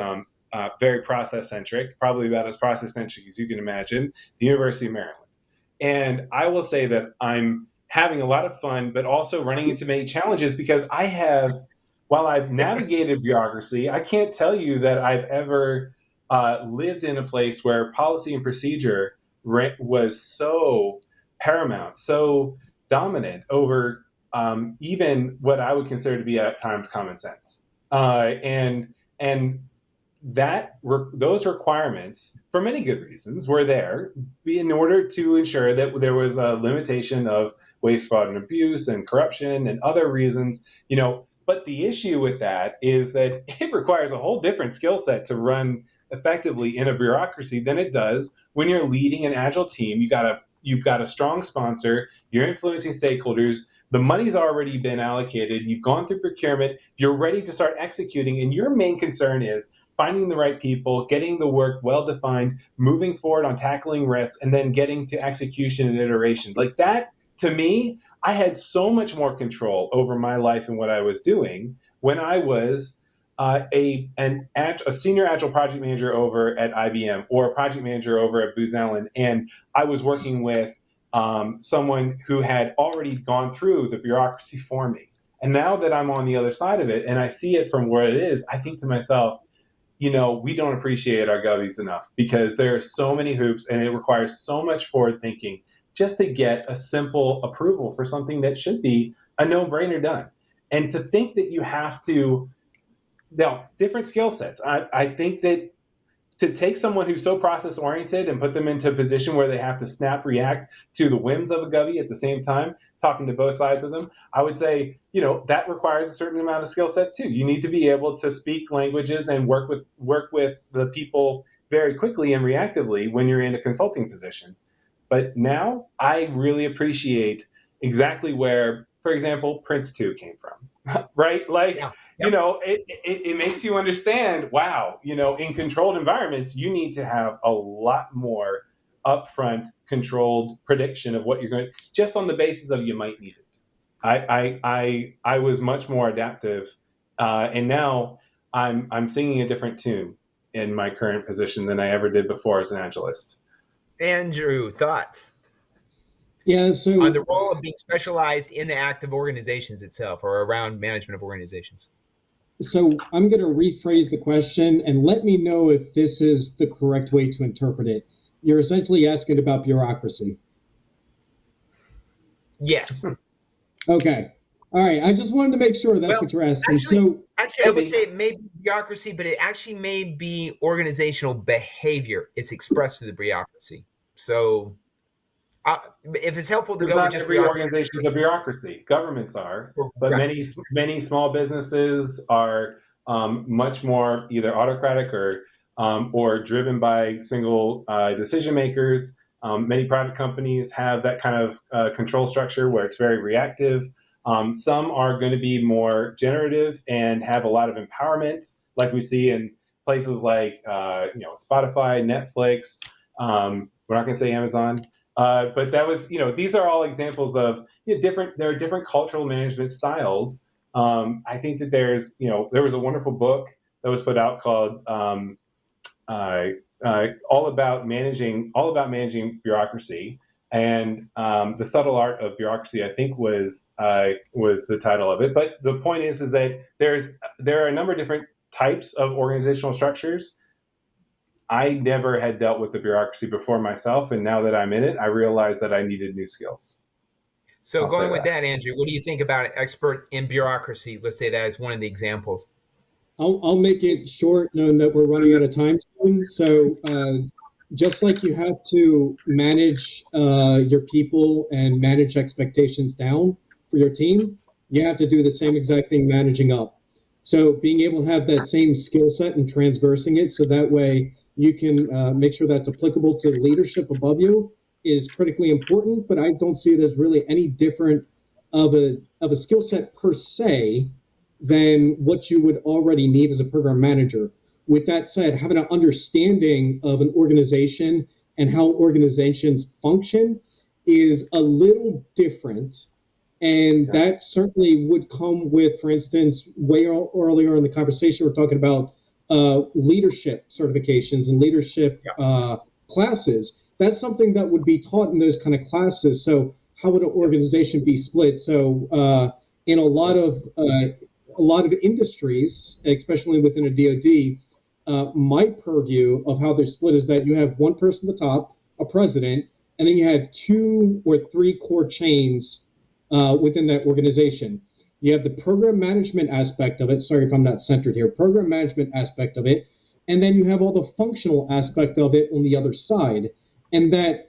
very process centric, probably about as process centric as you can imagine, the University of Maryland. And I will say that I'm having a lot of fun, but also running into many challenges because while I've navigated bureaucracy, I can't tell you that I've ever lived in a place where policy and procedure was so paramount, so dominant over even what I would consider to be at times common sense. And those requirements, for many good reasons, were there in order to ensure that there was a limitation of waste, fraud, and abuse, and corruption, and other reasons. But the issue with that is that it requires a whole different skill set to run effectively in a bureaucracy than it does when you're leading an agile team. You've got a strong sponsor. You're influencing stakeholders. The money's already been allocated. You've gone through procurement. You're ready to start executing, and your main concern is finding the right people, getting the work well-defined, moving forward on tackling risks, and then getting to execution and iteration. Like that, to me, I had so much more control over my life and what I was doing when I was a senior agile project manager over at IBM or a project manager over at Booz Allen, and I was working with someone who had already gone through the bureaucracy for me. And now that I'm on the other side of it and I see it from where it is, I think to myself, we don't appreciate our govies enough because there are so many hoops and it requires so much forward thinking just to get a simple approval for something that should be a no-brainer done. And to think that you have to, different skill sets. I think that to take someone who's so process-oriented and put them into a position where they have to react to the whims of a govie at the same time, talking to both sides of them, I would say, that requires a certain amount of skill set too. You need to be able to speak languages and work with the people very quickly and reactively when you're in a consulting position. But now I really appreciate exactly where, for example, Prince 2 came from, right? Like, yeah. It makes you understand, wow, in controlled environments, you need to have a lot more upfront controlled prediction of what you're going to, just on the basis of you might need it. I was much more adaptive, and now I'm singing a different tune in my current position than I ever did before as an Agilist. Andrew, thoughts Yeah, so on the role of being specialized in the active organizations itself or around management of organizations? So I'm going to rephrase the question and let me know if this is the correct way to interpret it. You're essentially asking about bureaucracy. Yes. Okay. All right. I just wanted to make sure that's what you're asking. Actually, I would say it may be bureaucracy, but it actually may be organizational behavior. It's expressed through the bureaucracy. So if it's helpful to go with just every organization is a bureaucracy. Governments are, but many small businesses are much more either autocratic or driven by single decision makers. Many private companies have that kind of control structure where it's very reactive. Some are going to be more generative and have a lot of empowerment, like we see in places like Spotify, Netflix. We're not going to say Amazon. But that was, these are all examples of different. There are different cultural management styles. I think that there was a wonderful book that was put out called all about managing bureaucracy, and the subtle art of bureaucracy, I think was the title of it. But the point is that there are a number of different types of organizational structures. I never had dealt with the bureaucracy before myself, and now that I'm in it, I realize that I needed new skills. So going with that, Andrew, what do you think about an expert in bureaucracy? Let's say that is one of the examples. I'll make it short, knowing that we're running out of time soon. So just like you have to manage your people and manage expectations down for your team, you have to do the same exact thing managing up. So being able to have that same skill set and transversing it, so that way you can make sure that's applicable to leadership above you, is critically important. But I don't see it as really any different of a skill set per se than what you would already need as a program manager. With that said, having an understanding of an organization and how organizations function is a little different. And that certainly would come with, for instance, way earlier in the conversation, we're talking about leadership certifications and leadership classes. That's something that would be taught in those kind of classes. So how would an organization be split? So in a lot of industries, especially within a DoD, my purview of how they're split is that you have one person at the top, a president, and then you have 2 or 3 core chains within that organization. You have the program management aspect of it. Sorry if I'm not centered here. Program management aspect of it. And then you have all the functional aspect of it on the other side. And that,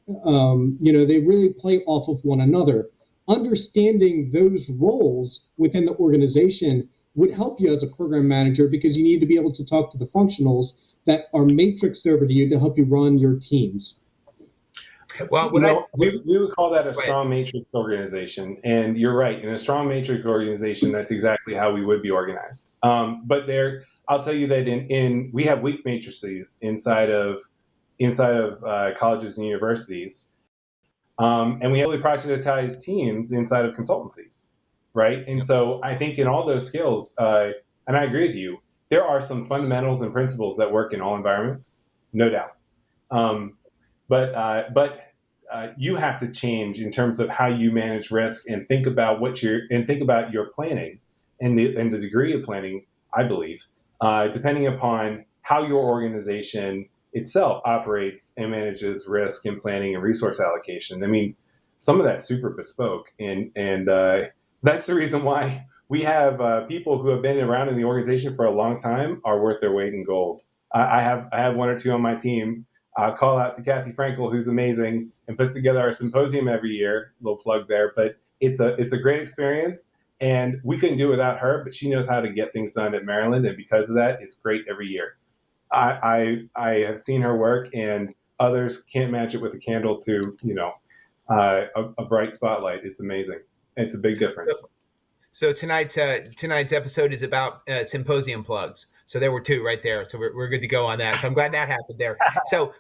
they really play off of one another. Understanding those roles within the organization would help you as a program manager, because you need to be able to talk to the functionals that are matrixed over to you to help you run your teams. Well, we would call that a strong matrix organization, and you're right. In a strong matrix organization, that's exactly how we would be organized. But I'll tell you that we have weak matrices inside of colleges and universities, and we have really projectized teams inside of consultancies, right? And so I think in all those skills, and I agree with you, there are some fundamentals and principles that work in all environments, no doubt. But you have to change in terms of how you manage risk and think about your planning and the degree of planning, I believe, depending upon how your organization itself operates and manages risk and planning and resource allocation. I mean, some of that's super bespoke, and that's the reason why we have people who have been around in the organization for a long time are worth their weight in gold. I have 1 or 2 on my team. I'll call out to Kathy Frankel, who's amazing and puts together our symposium every year. Little plug there, but it's a great experience, and we couldn't do it without her. But she knows how to get things done at Maryland, and because of that, it's great every year. I have seen her work, and others can't match it with a candle to a bright spotlight. It's amazing. It's a big difference. So tonight's episode is about symposium plugs. So there were two right there. So we're good to go on that. So I'm glad that happened there. So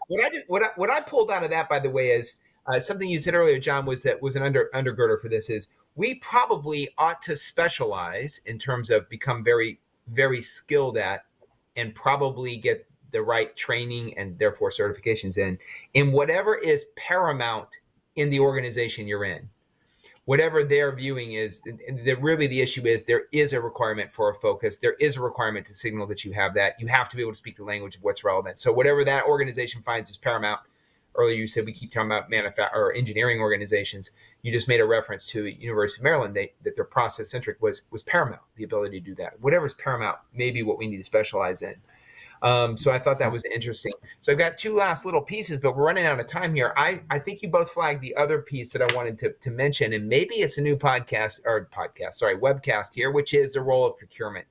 what I pulled out of that, by the way, is something you said earlier, John, was an undergirder for this is we probably ought to specialize in terms of become very, very skilled at and probably get the right training and therefore certifications in whatever is paramount in the organization you're in. Whatever their viewing is, really the issue is there is a requirement for a focus. There is a requirement to signal that you have that. You have to be able to speak the language of what's relevant. So whatever that organization finds is paramount. Earlier you said we keep talking about or engineering organizations. You just made a reference to University of Maryland that their process-centric was paramount, the ability to do that. Whatever's paramount may be what we need to specialize in. So I thought that was interesting. So I've got two last little pieces, but we're running out of time here. I think you both flagged the other piece that I wanted to mention, and maybe it's a new webcast here, which is the role of procurement.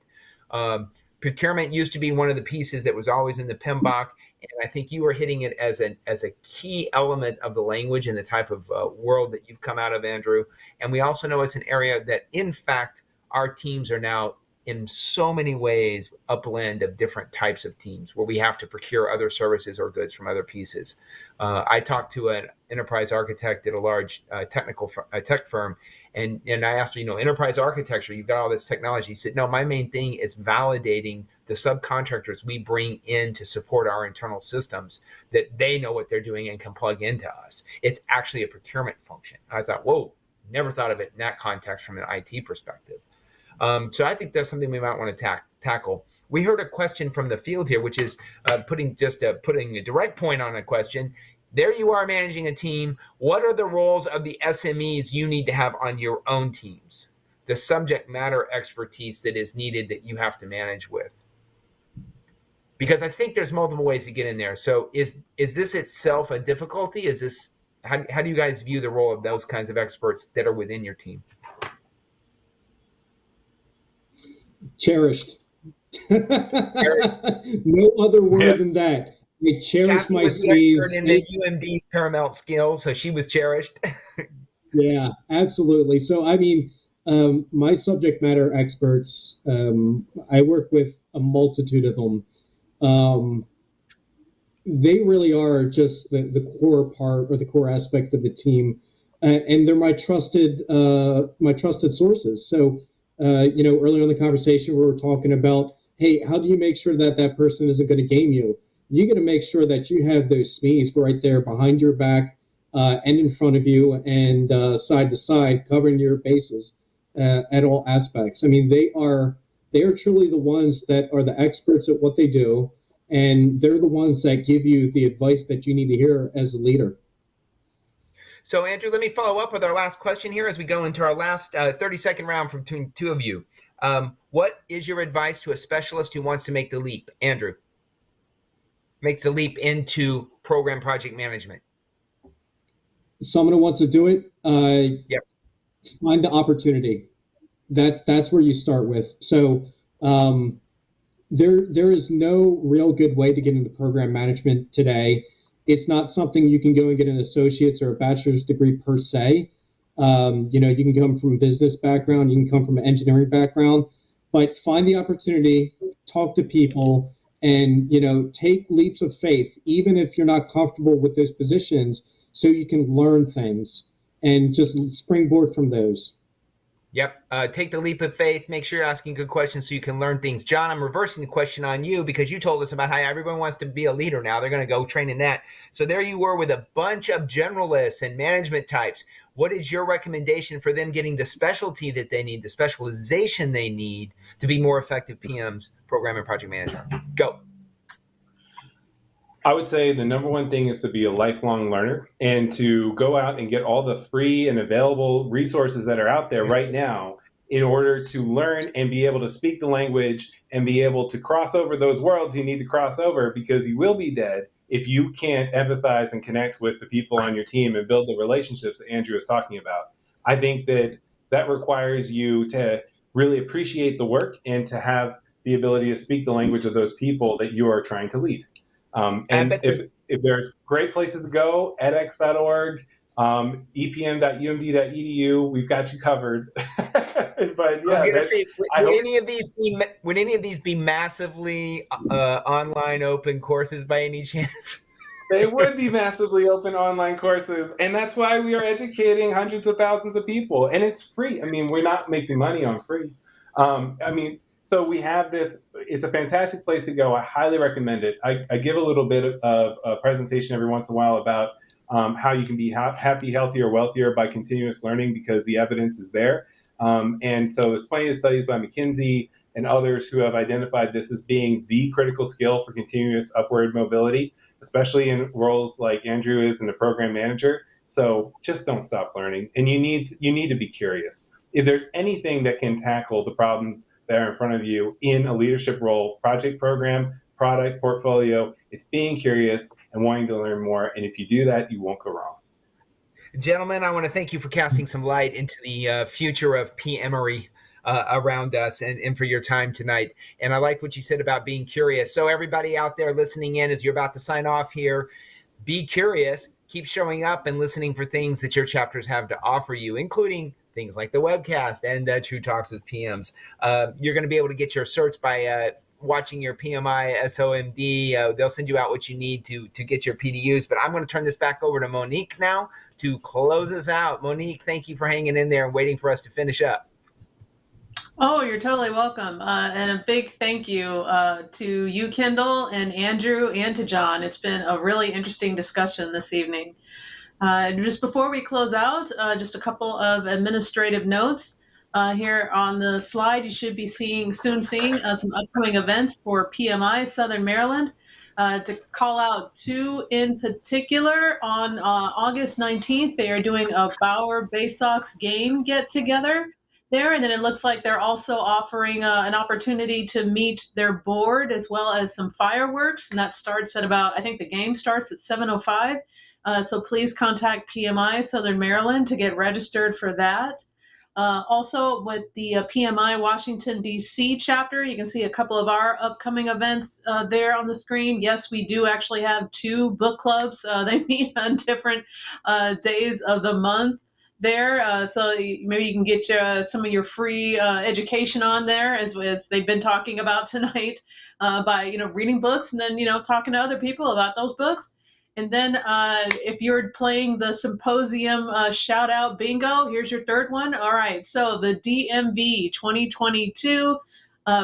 Procurement used to be one of the pieces that was always in the PMBOK, and I think you were hitting it as a key element of the language and the type of world that you've come out of, Andrew. And we also know it's an area that, in fact, our teams are now in so many ways a blend of different types of teams where we have to procure other services or goods from other pieces. I talked to an enterprise architect at a large tech firm, and I asked her, enterprise architecture, you've got all this technology. He said, no, my main thing is validating the subcontractors we bring in to support our internal systems, that they know what they're doing and can plug into us. It's actually a procurement function. I thought, whoa, never thought of it in that context from an IT perspective. So I think that's something we might want to tackle. We heard a question from the field here, which is putting a direct point on a question. There you are managing a team. What are the roles of the SMEs you need to have on your own teams? The subject matter expertise that is needed that you have to manage with. Because I think there's multiple ways to get in there. So is this itself a difficulty? How do you guys view the role of those kinds of experts that are within your team? Cherished. No other word than that. I cherish Kathy my was sleeves. The expert in the UMD's paramount skills, so she was cherished. Yeah, absolutely. So, my subject matter experts, I work with a multitude of them. They really are just the core part or the core aspect of the team, and they're my trusted sources. So, earlier in the conversation, we were talking about, hey, how do you make sure that person isn't going to game you? You got to make sure that you have those SMEs right there behind your back and in front of you and side to side, covering your bases at all aspects. They are truly the ones that are the experts at what they do, and they're the ones that give you the advice that you need to hear as a leader. So, Andrew, let me follow up with our last question here as we go into our last 30-second round from two of you. What is your advice to a specialist who wants to make the leap? Andrew, makes the leap into program project management. Someone who wants to do it, yep. Find the opportunity. That's where you start with. So there is no real good way to get into program management today. It's not something you can go and get an associate's or a bachelor's degree per se. You can come from a business background, you can come from an engineering background, but find the opportunity, talk to people, and take leaps of faith, even if you're not comfortable with those positions, so you can learn things and just springboard from those. Yep. Take the leap of faith. Make sure you're asking good questions so you can learn things. John, I'm reversing the question on you because you told us about how everyone wants to be a leader now. They're going to go train in that. So there you were with a bunch of generalists and management types. What is your recommendation for them getting the specialty that they need, the specialization they need to be more effective PMs, program and project manager? Go. I would say the number one thing is to be a lifelong learner and to go out and get all the free and available resources that are out there right now in order to learn and be able to speak the language and be able to cross over those worlds you need to cross over, because you will be dead if you can't empathize and connect with the people on your team and build the relationships that Andrew is talking about. I think that requires you to really appreciate the work and to have the ability to speak the language of those people that you are trying to lead. And if there's great places to go, edX.org, epm.umd.edu. We've got you covered. But I was going to say, would any of these be massively online open courses by any chance? They would be massively open online courses, and that's why we are educating hundreds of thousands of people, and it's free. I mean, we're not making money on free. So we have this. It's a fantastic place to go. I highly recommend it. I give a little bit of a presentation every once in a while about how you can be happy, healthier, wealthier by continuous learning, because the evidence is there. And so there's plenty of studies by McKinsey and others who have identified this as being the critical skill for continuous upward mobility, especially in roles like Andrew is in the program manager. So just don't stop learning. And you need to be curious. If there's anything that can tackle the problems that are in front of you in a leadership role, project, program, product, portfolio, it's being curious and wanting to learn more. And if you do that, you won't go wrong. Gentlemen, I want to thank you for casting some light into the future of PMery around us and for your time tonight. And I like what you said about being curious. So everybody out there listening in, as you're about to sign off here, be curious, keep showing up and listening for things that your chapters have to offer you, including things like the webcast and True Talks with PMs. You're going to be able to get your certs by watching your PMI SOMD. They'll send you out what you need to get your PDUs. But I'm going to turn this back over to Monique now to close us out. Monique, thank you for hanging in there and waiting for us to finish up. Oh, you're totally welcome. And a big thank you to you, Kendall, and Andrew, and to John. It's been a really interesting discussion this evening. Just before we close out, just a couple of administrative notes. Here on the slide, you should be soon seeing some upcoming events for PMI Southern Maryland. To call out two in particular, on August 19th, they are doing a Bauer Bay Sox game get-together there, and then it looks like they're also offering an opportunity to meet their board as well as some fireworks, and that starts at about, I think the game starts at 7:05. So please contact PMI Southern Maryland to get registered for that. Also, with the PMI Washington, D.C. chapter, you can see a couple of our upcoming events there on the screen. Yes, we do actually have two book clubs. They meet on different days of the month there. So maybe you can get some of your free education on there, as they've been talking about tonight, by reading books and then talking to other people about those books. And then if you're playing the symposium shout out bingo, here's your third one. All right, so the DMV 2022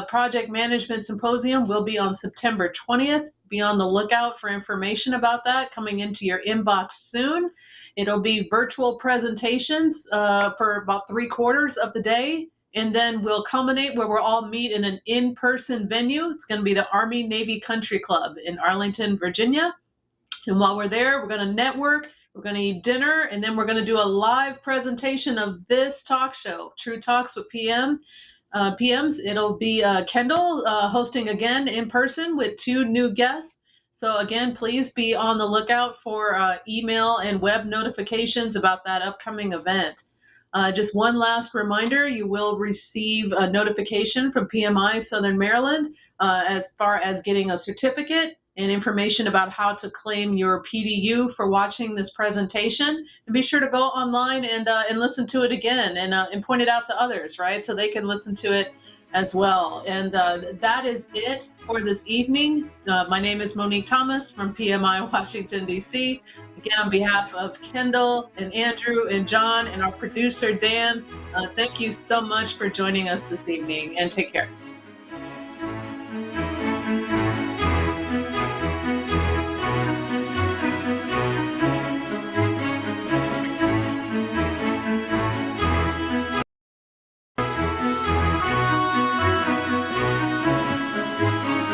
Project Management Symposium will be on September 20th. Be on the lookout for information about that coming into your inbox soon. It'll be virtual presentations for about 3/4 of the day. And then we'll culminate where we'll all meet in an in-person venue. It's going to be the Army-Navy Country Club in Arlington, Virginia. And while we're there, we're going to network, we're going to eat dinner, and then we're going to do a live presentation of this talk show, True Talks with PMs. It'll be Kendall hosting again in person with two new guests. So again, please be on the lookout for email and web notifications about that upcoming event. Just one last reminder, you will receive a notification from PMI Southern Maryland as far as getting a certificate and information about how to claim your PDU for watching this presentation. And be sure to go online and listen to it again and point it out to others, right? So they can listen to it as well. And that is it for this evening. My name is Monique Thomas from PMI Washington, D.C. Again, on behalf of Kendall and Andrew and John and our producer, Dan, thank you so much for joining us this evening, and take care.